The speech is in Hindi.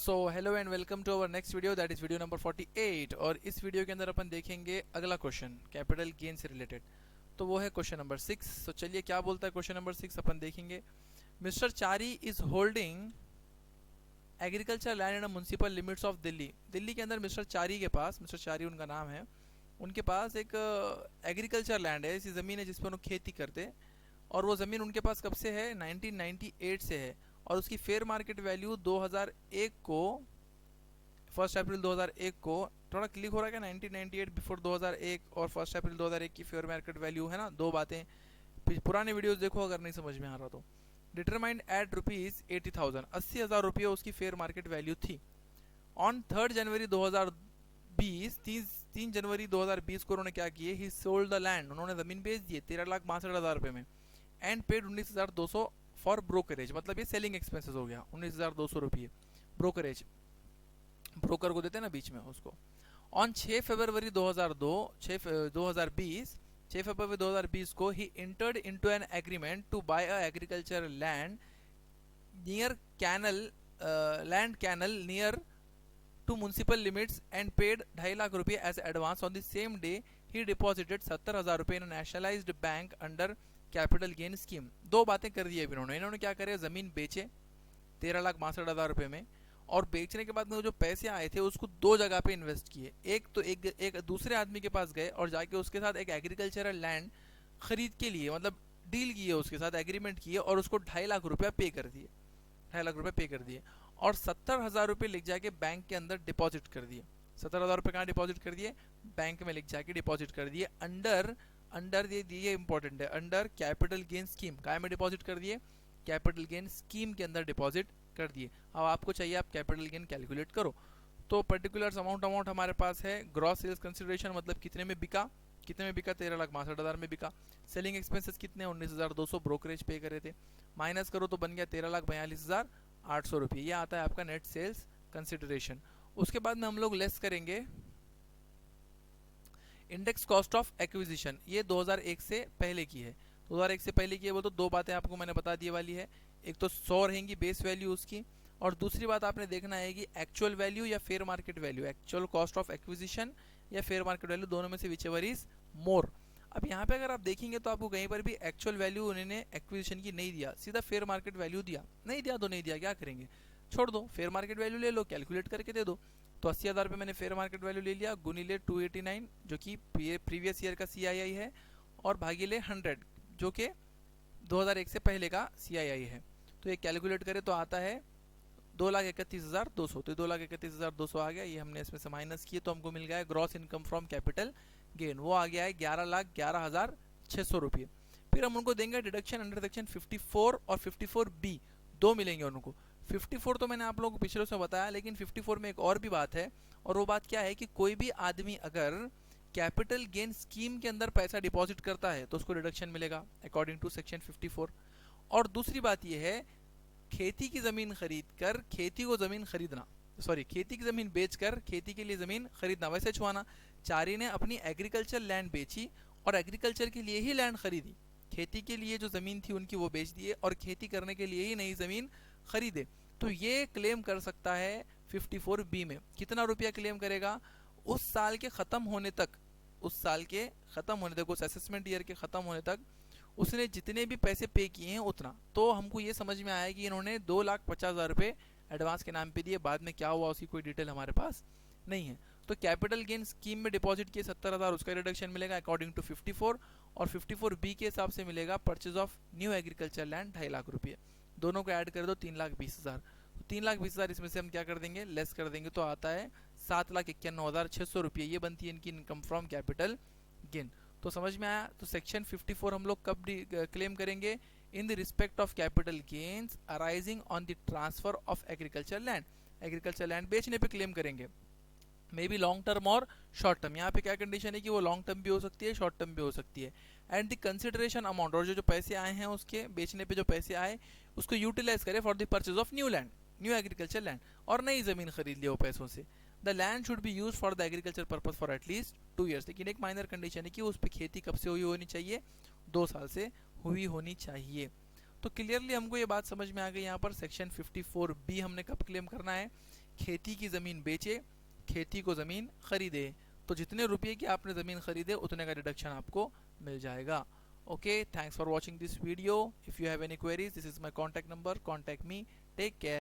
So hello and welcome to our next video that is video number 48। और इस वीडियो के अंदर अपन देखेंगे अगला क्वेश्चन कैपिटल गेन से रिलेटेड। तो वो है क्वेश्चन नंबर 6। तो चलिए क्या बोलता है क्वेश्चन नंबर 6 अपन देखेंगे। Mister Chari is holding agriculture land in municipal limits of Delhi. Delhi के अंदर मिस्टर चारी के पास, मिस्टर चारी उनका नाम है, उनके पास एक एग्रीकल्चर लैंड है, ऐसी ज़मीन है जिस पर वो खेती करते। और वो ज़मीन उनके पास कब से है? 1998 से है। और उसकी फेयर मार्केट वैल्यू 2001 को, 1 अप्रैल 2001 को, थोड़ा क्लिक हो रहा है क्या? 1998 बिफोर 2001 और 1 अप्रैल 2001 की फेयर मार्केट वैल्यू है ना, दो बातें। पुराने वीडियोस देखो अगर नहीं समझ में आ रहा तो। डिटरमाइंड एट रुपीज़ 80,000, 80,000 रुपये उसकी फेयर मार्केट वैल्यू थी। ऑन 3 जनवरी 2020, 3 जनवरी 2020 को उन्होंने क्या किए? ही सोल्ड द लैंड, उन्होंने ज़मीन बेच दिए 13,62,000 रुपये में। एंड पेड 19,200 फॉर ब्रोकरेज, मतलब ये सेलिंग एक्सपेंसेस हो गया 19,200 रुपये ब्रोकरेज, ब्रोकर को देते हैं ना बीच में उसको। ऑन 6 फरवरी 2020 6 फरवरी 2020 को he entered into an agreement to buy a agriculture land near canal, land canal near to municipal limits and paid 2.5 lakh रुपये as advance. On the same day he deposited 70,000 रुपये in nationalised bank under capital gain scheme. दो बातें कर दी है इन्होंने क्या करे? ज़मीन बेचे 13,62,000 रुपये में, और बेचने के बाद में जो पैसे आए थे उसको दो जगह पे इन्वेस्ट किए। एक तो एक दूसरे आदमी के पास गए और जाके उसके साथ एक एग्रीकल्चरल लैंड खरीद के लिए, मतलब डील की है उसके साथ, एग्रीमेंट किए और उसको 2.5 लाख रुपया पे कर दिए, 2.5 लाख रुपये पे कर दिए। और 70,000 रुपये लिख जाके बैंक के अंदर डिपॉजिट कर दिए। 70,000 रुपये कहाँ डिपॉजिट कर दिए? बैंक में लिख जाके डिपॉजिट कर दिए। अंडर ये इंपॉर्टेंट है, अंडर कैपिटल गेन स्कीम। काय में डिपॉजिट कर दिए? कैपिटल गेन स्कीम के अंदर डिपॉजिट कर दिए। अब आपको चाहिए आप कैपिटल गेन कैलकुलेट करो। तो पर्टिकुलर अमाउंट हमारे पास है ग्रॉस सेल्स कंसिडरेशन, मतलब कितने में बिका, 13,62,000 में बिका। सेलिंग एक्सपेंसेस कितने? 19,200 ब्रोकरेज पे करे थे, माइनस करो तो बन गया 13,42,800 रुपये। ये आता है आपका नेट सेल्स कंसिडरेशन। उसके बाद में हम लोग लेस करेंगे इंडेक्स कॉस्ट ऑफ एक्विजिशन, ये 2001 से पहले की है। 2001 से पहले की है वो तो दो बातें आपको मैंने बता दी वाली है। एक तो 100 रहेंगी बेस वैल्यू उसकी, और दूसरी बात आपने देखना है कि एक्चुअल वैल्यू या fair market value, actual cost of acquisition या फेयर मार्केट वैल्यू, दोनों में से विच एवर इज मोर। अब यहाँ पे अगर आप देखेंगे तो आपको कहीं पर भी एक्चुअल वैल्यू उन्होंने एक्विजिशन की नहीं दिया, सीधा फेयर मार्केट वैल्यू दिया। नहीं दिया तो नहीं दिया, क्या करेंगे? छोड़ दो, फेयर मार्केट वैल्यू ले लो, कैलकुलेट करके दे दो। तो 80,000 रुपये मैंने फेयर मार्केट वैल्यू ले लिया, गुनीले 289 जो कि प्रीवियस ईयर का CII है, और भागीले 100 जो कि 2001 से पहले का CII है। तो ये कैलकुलेट करें तो आता है 2,31,200। तो 2,31,200 आ गया। ये हमने इसमें से माइनस किए तो हमको मिल गया है gross income from capital gain, वो आ गया है 11,11,600 रुपये। फिर हम उनको देंगे डिडक्शन अंडर सेक्शन 54 और 54B, दो मिलेंगे उनको। 54 तो मैंने आप लोगों को पिछले से बताया, लेकिन 54 में एक और भी बात है, और वो बात क्या है कि कोई भी आदमी अगर कैपिटल गेन स्कीम के अंदर पैसा डिपॉजिट करता है तो उसको डिडक्शन मिलेगा अकॉर्डिंग टू सेक्शन 54। और दूसरी बात यह है, खेती की ज़मीन खरीद कर खेती को ज़मीन खरीदना, सॉरी खेती की ज़मीन बेचकर खेती के लिए ज़मीन खरीदना, वैसे छुआना। चारी ने अपनी एग्रीकल्चर लैंड बेची और एग्रीकल्चर के लिए ही लैंड खरीदी, खेती के लिए जो ज़मीन थी उनकी वो बेच दिए और खेती करने के लिए ही नई ज़मीन खरीदे। तो ये क्लेम कर सकता है 54B में। कितना रुपया क्लेम करेगा? उस साल के ख़त्म होने तक, उस साल के ख़त्म होने तक, उस असेसमेंट ईयर के ख़त्म होने तक उसने जितने भी पैसे पे किए हैं उतना। तो हमको ये समझ में आया कि इन्होंने 2,50,000 रुपये एडवांस के नाम पे दिए, बाद में क्या हुआ उसकी कोई डिटेल हमारे पास नहीं है। तो कैपिटल गेन स्कीम में डिपॉजिट किए 70,000, उसका रिडक्शन मिलेगा अकॉर्डिंग टू 54, और 54B के हिसाब से मिलेगा purchase of new agriculture land 2.5 lakh रुपये। दोनों को ऐड कर दो 3,20,000। तो 3,20,000 इसमें से हम क्या कर देंगे? लेस कर देंगे तो आता है 7,91,600 रुपये। ये बनती है इनकी इनकम फ्रॉम कैपिटल गेन। तो समझ में आया? तो सेक्शन 54 हम लोग कब क्लेम करेंगे? In the respect of capital gains arising on the transfer of agriculture land, agriculture land बेचने पे क्लेम करेंगे। मे बी लॉन्ग टर्म और शॉर्ट टर्म। यहाँ पे क्या कंडीशन है कि वो लॉन्ग टर्म भी हो सकती है, शॉर्ट टर्म भी हो सकती है। एंड द कंसिडरेशन अमाउंट, और जो पैसे आए हैं उसके बेचने पे जो पैसे आए उसको यूटिलाइज करे for the purchase of new land, new agriculture land, और नई ज़मीन खरीद लिया वो पैसों से। The land should be use for the agriculture purpose for at least 2 years. लेकिन एक माइनर कंडीशन है कि उस पर खेती कब से हुई होनी चाहिए? 2 साल से हुई होनी चाहिए। तो क्लियरली हमको ये बात समझ में आ गई। यहाँ पर सेक्शन 54B हमने कब क्लेम करना है खेती की ज़मीन बेचे, खेती को ज़मीन खरीदे। तो जितने रुपये की आपने ज़मीन खरीदे उतने का डिडक्शन आपको मिल जाएगा। Okay, thanks for watching this video. If you have any queries, this is my contact number, contact me. Take care.